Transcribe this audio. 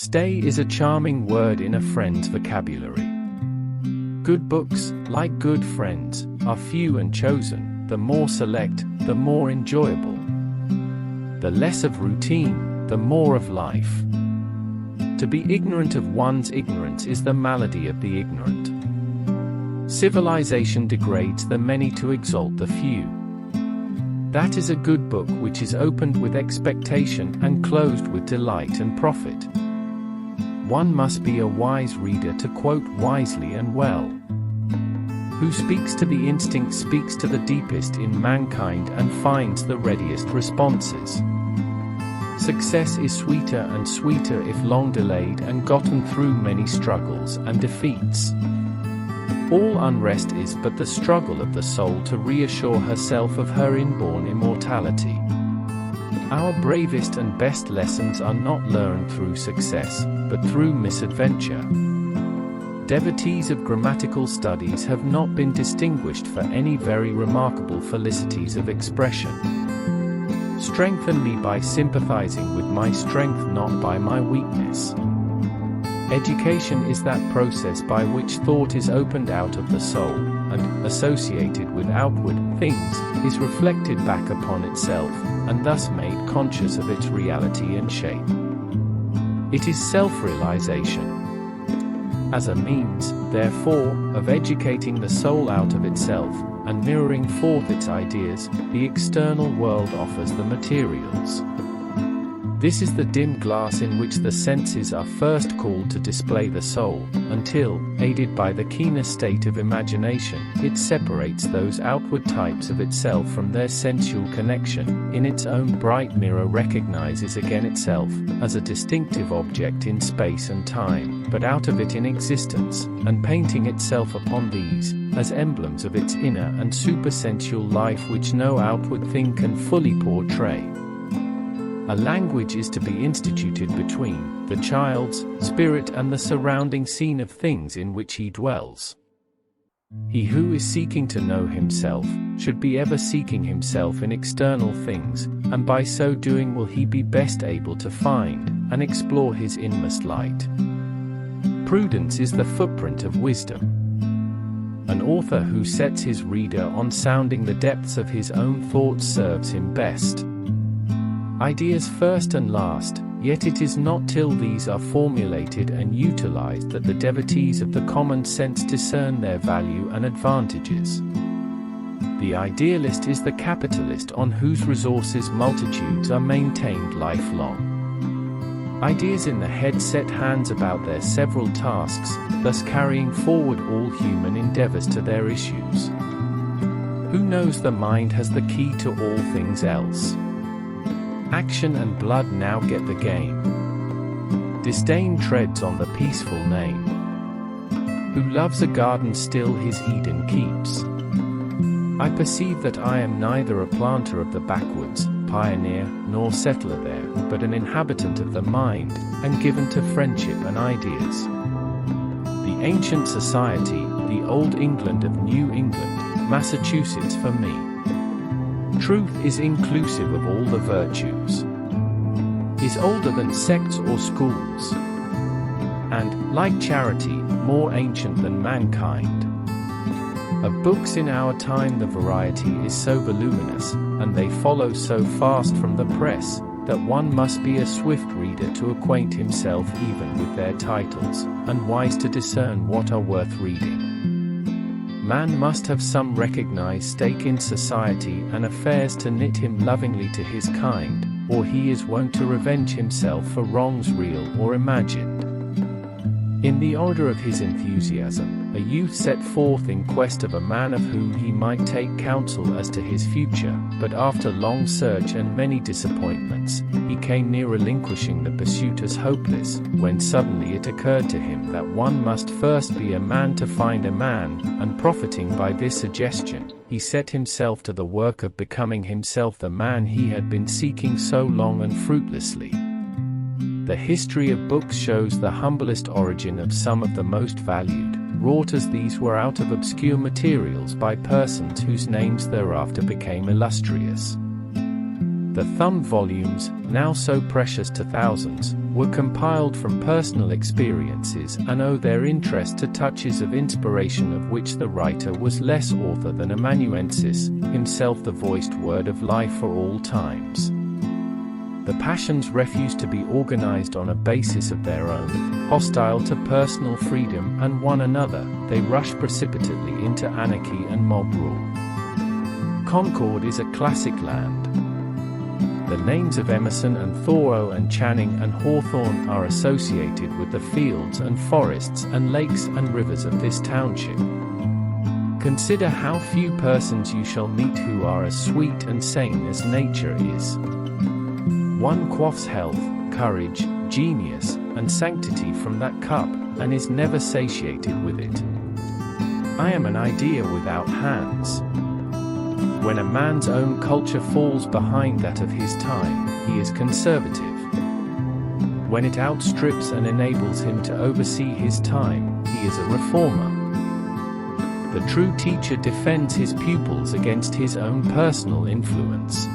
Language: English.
Stay is a charming word in a friend's vocabulary. Good books, like good friends, are few and chosen. The more select, the more enjoyable. The less of routine, the more of life. To be ignorant of one's ignorance is the malady of the ignorant. Civilization degrades the many to exalt the few. That is a good book which is opened with expectation and closed with delight and profit. One must be a wise reader to quote wisely and well. Who speaks to the instinct speaks to the deepest in mankind and finds the readiest responses. Success is sweeter and sweeter if long delayed and gotten through many struggles and defeats. All unrest is but the struggle of the soul to reassure herself of her inborn immortality. Our bravest and best lessons are not learned through success, but through misadventure. Devotees of grammatical studies have not been distinguished for any very remarkable felicities of expression. Strengthen me by sympathizing with my strength, not by my weakness. Education is that process by which thought is opened out of the soul, and, associated with outward things, is reflected back upon itself, and thus made conscious of its reality and shape. It is self-realization. As a means, therefore, of educating the soul out of itself, and mirroring forth its ideas, the external world offers the materials. This is the dim glass in which the senses are first called to display the soul, until, aided by the keener state of imagination, it separates those outward types of itself from their sensual connection, in its own bright mirror recognizes again itself, as a distinctive object in space and time, but out of it in existence, and painting itself upon these, as emblems of its inner and supersensual life which no outward thing can fully portray. A language is to be instituted between the child's spirit and the surrounding scene of things in which he dwells. He who is seeking to know himself should be ever seeking himself in external things, and by so doing will he be best able to find and explore his inmost light. Prudence is the footprint of wisdom. An author who sets his reader on sounding the depths of his own thoughts serves him best. Ideas first and last, yet it is not till these are formulated and utilized that the devotees of the common sense discern their value and advantages. The idealist is the capitalist on whose resources multitudes are maintained lifelong. Ideas in the head set hands about their several tasks, thus carrying forward all human endeavors to their issues. Who knows the mind has the key to all things else. Action and blood now get the game. Disdain treads on the peaceful name. Who loves a garden still his Eden keeps. I perceive that I am neither a planter of the backwoods, pioneer, nor settler there, but an inhabitant of the mind, and given to friendship and ideas. The ancient society, the old England of New England, Massachusetts for me. Truth is inclusive of all the virtues, is older than sects or schools, and, like charity, more ancient than mankind. Of books in our time the variety is so voluminous, and they follow so fast from the press, that one must be a swift reader to acquaint himself even with their titles, and wise to discern what are worth reading. Man must have some recognized stake in society and affairs to knit him lovingly to his kind, or he is wont to revenge himself for wrongs real or imagined. In the order of his enthusiasm, a youth set forth in quest of a man of whom he might take counsel as to his future, but after long search and many disappointments, he came near relinquishing the pursuit as hopeless, when suddenly it occurred to him that one must first be a man to find a man, and profiting by this suggestion, he set himself to the work of becoming himself the man he had been seeking so long and fruitlessly. The history of books shows the humblest origin of some of the most valued, wrought as these were out of obscure materials by persons whose names thereafter became illustrious. The thumbed volumes, now so precious to thousands, were compiled from personal experiences and owe their interest to touches of inspiration of which the writer was less author than amanuensis, himself the voiced word of life for all times. The passions refuse to be organized on a basis of their own, hostile to personal freedom and one another, they rush precipitately into anarchy and mob rule. Concord is a classic land. The names of Emerson and Thoreau and Channing and Hawthorne are associated with the fields and forests and lakes and rivers of this township. Consider how few persons you shall meet who are as sweet and sane as nature is. One quaffs health, courage, genius, and sanctity from that cup, and is never satiated with it. I am an idea without hands. When a man's own culture falls behind that of his time, he is conservative. When it outstrips and enables him to oversee his time, he is a reformer. The true teacher defends his pupils against his own personal influence.